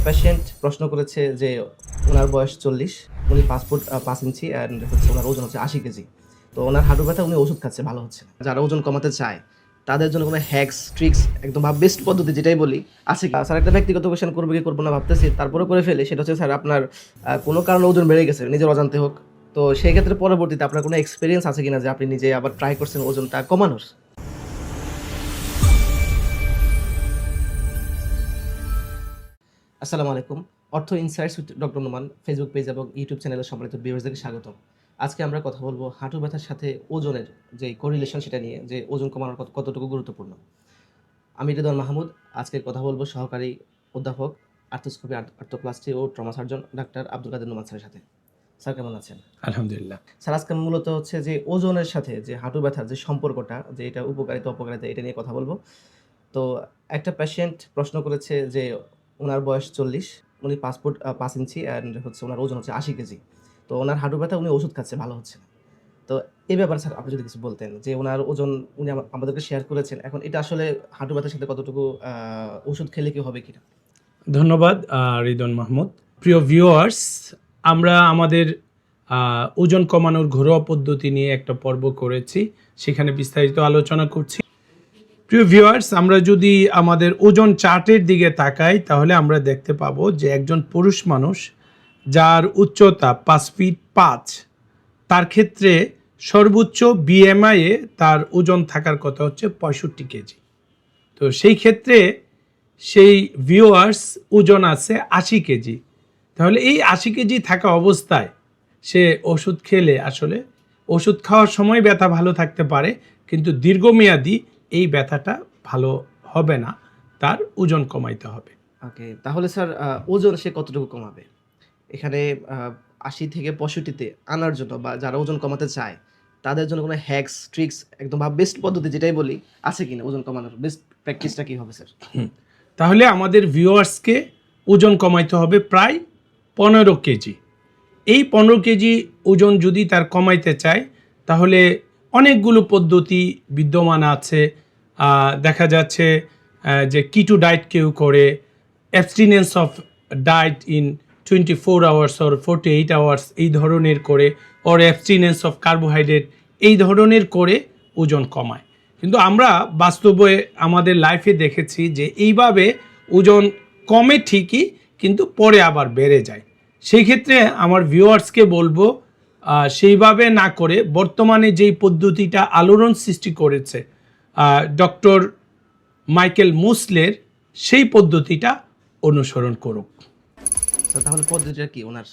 Patient প্রশ্ন করেছে যে ওনার বয়স 40, উনি 5 ফুট 5 ইঞ্চি অ্যান্ড হচ্ছে ওনার ওজন হচ্ছে 80 কেজি। তো ওনার হাঁটু ব্যথা, উনি ওষুধ খাচ্ছে, ভালো হচ্ছে না। যারা ওজন কমাতে চায় তাদের জন্য কোনো হ্যাকস, ট্রিক্স একদম বেস্ট পদ্ধতি যেটাই বলি আছে কি? স্যার একটা ব্যক্তিগত কোয়েশ্চেন করবো কি করবো না ভাবতেছি, তারপরে করে ফেলি। সেটা হচ্ছে স্যার আপনার কোনো কারণে ওজন বেড়ে গেছে, নিজের অজান্তে হোক, তো সেই ক্ষেত্রে পরবর্তীতে আপনার কোনো এক্সপিরিয়েন্স আছে কিনা যে আপনি নিজে আবার ট্রাই করছেন ওজনটা কমানোর? আসসালামু আলাইকুম। অর্থ insights with doctor Noman Facebook page এবং ইউটিউব চ্যানেলের সম্মানিত ভিউয়ার্সদেরকে স্বাগতম। আজকে আমরা কথা বলবো হাঁটু ব্যথার সাথে ওজনের যে কোরিলেশন সেটা নিয়ে, যে ওজন কমানোর কতটুকু গুরুত্বপূর্ণ। আমি রিদওয়ান মাহমুদ। আজকে কথা বলবো সহকারী অধ্যাপক আর্থোস্কোপি, আর্থোপ্লাস্টি ও ট্রমা সার্জন ডাক্তার আব্দুল কাদের নোমান স্যারের সাথে। স্যার কেমন আছেন? আলহামদুলিল্লাহ। স্যার আজকে মূলত হচ্ছে যে ওজনের সাথে যে হাঁটু ব্যথার যে সম্পর্কটা, যে এটা উপকারিতা অপকারিতা, এটা নিয়ে কথা বলবো। তো একটা পেশেন্ট প্রশ্ন করেছে যে ওনার বয়স 40, উনি 5 ফুট 5 ইঞ্চি অ্যান্ড হচ্ছে ওনার ওজন হচ্ছে 80 কেজি। তো ওনার হাঁটু ব্যথা, উনি ওষুধ খাচ্ছে, ভালো হচ্ছে না। তো এই ব্যাপারে স্যার আপনি যদি কিছু বলতেন, যে ওনার ওজন উনি আমাদেরকে শেয়ার করেছেন, এখন এটা আসলে হাঁটু ব্যথার সাথে কতটুকু ওষুধ খেলে কি হবে কিনা? ধন্যবাদ রিদওয়ান মাহমুদ। প্রিয় ভিউয়ার্স, আমরা আমাদের ওজন কমানোর ঘরোয়া পদ্ধতি নিয়ে একটা পর্ব করেছি, সেখানে বিস্তারিত আলোচনা করছি। প্রিয় ভিউয়ার্স, আমরা যদি আমাদের ওজন চার্টের দিকে তাকাই তাহলে আমরা দেখতে পাবো যে একজন পুরুষ মানুষ যার উচ্চতা 5 ফিট 5, তার ক্ষেত্রে সর্বোচ্চ বিএমআইয়ে তার ওজন থাকার কথা হচ্ছে 65 কেজি। তো সেই ক্ষেত্রে সেই ভিউয়ার্স ওজন আছে 80 কেজি। তাহলে এই 80 কেজি থাকা অবস্থায় সে ওষুধ খেলে, আসলে ওষুধ খাওয়ার সময় ব্যথা ভালো থাকতে পারে, কিন্তু দীর্ঘমেয়াদী এই ব্যথাটা ভালো হবে না, তার ওজন কমাইতে হবে। ওকে, তাহলে স্যার ওজন সে কতটুকু কমাবে? এখানে 80 থেকে 65-তে আনার জন্য বা যারা ওজন কমাতে চায় তাদের জন্য কোনো হ্যাকস, ট্রিক্স একদম বেস্ট পদ্ধতি যেটাই বলি আছে কিনা ওজন কমানোর? বেস্ট প্র্যাকটিসটা কি হবে স্যার? তাহলে আমাদের ভিউয়ার্সকে ওজন কমাইতে হবে প্রায় 15 কেজি। এই 15 কেজি ওজন যদি তার কমাইতে চায় তাহলে অনেকগুলো পদ্ধতি বিদ্যমান আছে। দেখা যাচ্ছে যে কিটো ডায়েট কেউ করে, অ্যাবস্টিনেন্স of died in 24 hours or 48 hours এই ধরনের করে, অর অ্যাবস্টিনেন্স অফ কার্বোহাইড্রেট এই ধরনের করে ওজন কমায়। কিন্তু আমরা বাস্তবে আমাদের লাইফে দেখেছি যে এইভাবে ওজন কমে ঠিকই, কিন্তু পরে আবার বেড়ে যায়। সেই ক্ষেত্রে আমার ভিউয়ার্সকে বলবো সেইভাবে না করে বর্তমানে যেই পদ্ধতিটা আলোড়ন সৃষ্টি করেছে ডক্টর মাইকেল মুসলের, সেই পদ্ধতিটা অনুসরণ করুক। তাহলে পদ্ধতিটা কি ওনার?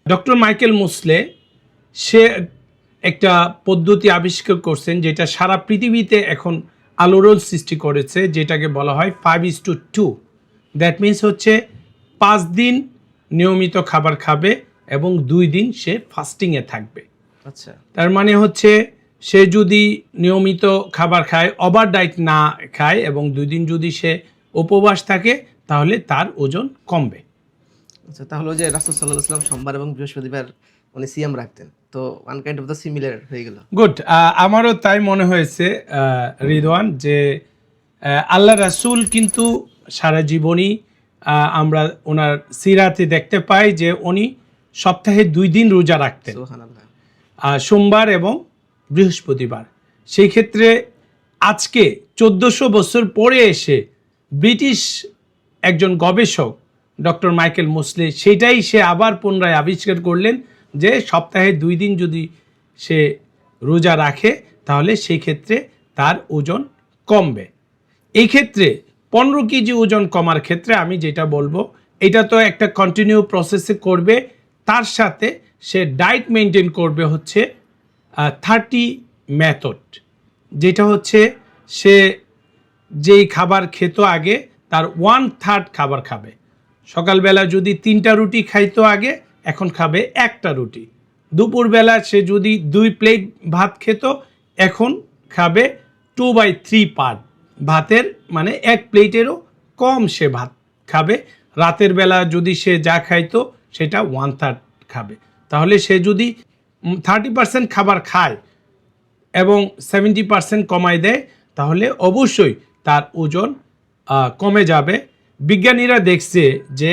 ডক্টর মাইকেল মুসলে সে একটা পদ্ধতি আবিষ্কার করছেন যেটা সারা পৃথিবীতে এখন আলোড়ন সৃষ্টি করেছে, যেটাকে বলা হয় 5:2। দ্যাট মিনস হচ্ছে 5 দিন নিয়মিত খাবার খাবে এবং 2 দিন সে ফাস্টিংয়ে থাকবে। আচ্ছা, তার মানে হচ্ছে সে যদি নিয়মিত খাবার খায়, ওভার ডায়েট না খায়, এবং 2 দিন যদি সে উপবাস থাকে, তাহলে তার ওজন কমবে। আচ্ছা, তাহলে যে রাসূল সাল্লাল্লাহু আলাইহি ওয়াসাল্লাম সোমবার এবং বৃহস্পতিবার উনি সিয়াম রাখতেন, তো one kind of the similar হয়ে গেল। গুড। আমারও তাই মনে হয়েছে রিদওয়ান, যে আল্লাহ রাসূল কিন্তু সারা জীবনই আমরা ওনার সিরাতে দেখতে পাই যে উনি সপ্তাহে 2 দিন রোজা রাখতেন, সুবহানাল্লাহ। সোমবার এবং বৃহস্পতিবার। সেই ক্ষেত্রে আজকে 1400 বছর পরে এসে ব্রিটিশ একজন গবেষক ডক্টর মাইকেল মুসলে সেটাই সে আবার পুনরায় আবিষ্কার করলেন যে সপ্তাহে 2 দিন যদি সে রোজা রাখে তাহলে সেই ক্ষেত্রে তার ওজন কমবে। এই ক্ষেত্রে 15 কেজি ওজন কমার ক্ষেত্রে আমি যেটা বলবো, এটা তো একটা কন্টিনিউ প্রসেসে করবে, তার সাথে সে ডায়েট মেনটেন করবে হচ্ছে 30 মেথড, যেটা হচ্ছে সে যেই খাবার খেত আগে তার 1/3 খাবার খাবে। সকালবেলা যদি 3টা রুটি খাইতো আগে, এখন খাবে 1টা রুটি। দুপুরবেলা সে যদি 2 প্লেট ভাত খেত, এখন খাবে 2/3 পার্ট ভাতের, মানে 1 প্লেটেরও কম সে ভাত খাবে। রাতের বেলা যদি সে যা খাইতো সেটা 1/3 খাবে। তাহলে সে যদি 30% খাবার খায় এবং 70% কমায় দেয়, তাহলে অবশ্যই তার ওজন কমে যাবে। বিজ্ঞানীরা দেখছে যে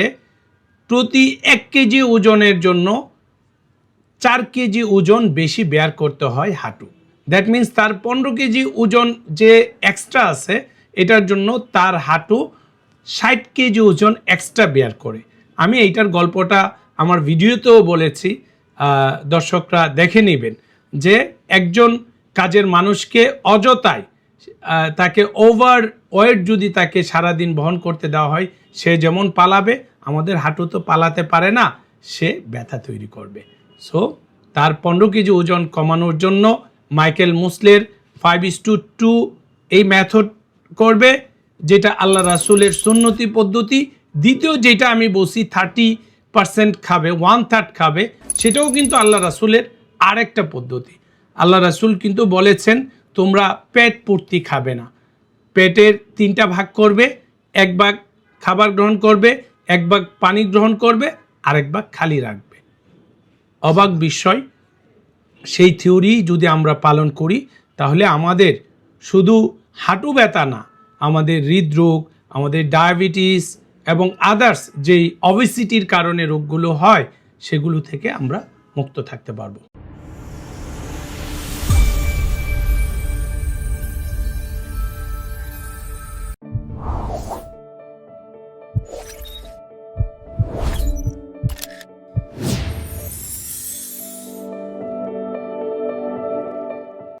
প্রতি 1 কেজি ওজনের জন্য 4 কেজি ওজন বেশি বেয়ার করতে হয় হাঁটু। দ্যাট মিন্স তার 15 কেজি ওজন যে এক্সট্রা আছে এটার জন্য তার হাঁটু 60 কেজি ওজন এক্সট্রা বেয়ার করে। আমি এইটার গল্পটা আমার ভিডিওতেও বলেছি, দর্শকরা দেখে নেবেন যে একজন কাজের মানুষকে অযথায় তাকে ওভার ওয়েট যদি তাকে সারাদিন বহন করতে দেওয়া হয়, সে যেমন পালাবে, আমাদের হাঁটু তো পালাতে পারে না, সে ব্যথা তৈরি করবে। সো তার 15 কেজি ওজন কমানোর জন্য মাইকেল মুসলের 5:2 এই মেথড করবে, যেটা আল্লাহ রাসূলের সুন্নতি পদ্ধতি। দ্বিতীয় যেটা আমি বলছি 30% খাবে, 1/3 খাবে, সেটাও কিন্তু আল্লাহ রাসূলের আরেকটা পদ্ধতি। আল্লাহ রাসূল কিন্তু বলেছেন তোমরা পেট পূর্তি খাবে না, পেটের 3টা ভাগ করবে, 1 ভাগ খাবার গ্রহণ করবে, 1 ভাগ পানি গ্রহণ করবে, আরেক ভাগ খালি রাখবে। অবাক বিষয়, সেই থিওরি যদি আমরা পালন করি তাহলে আমাদের শুধু হাঁটু ব্যথা না, আমাদের হৃদরোগ, আমাদের ডায়াবেটিস এবং আদার্স যেই অবেসিটির কারণে রোগগুলো হয় সেগুলো থেকে আমরা মুক্ত থাকতে পারবো।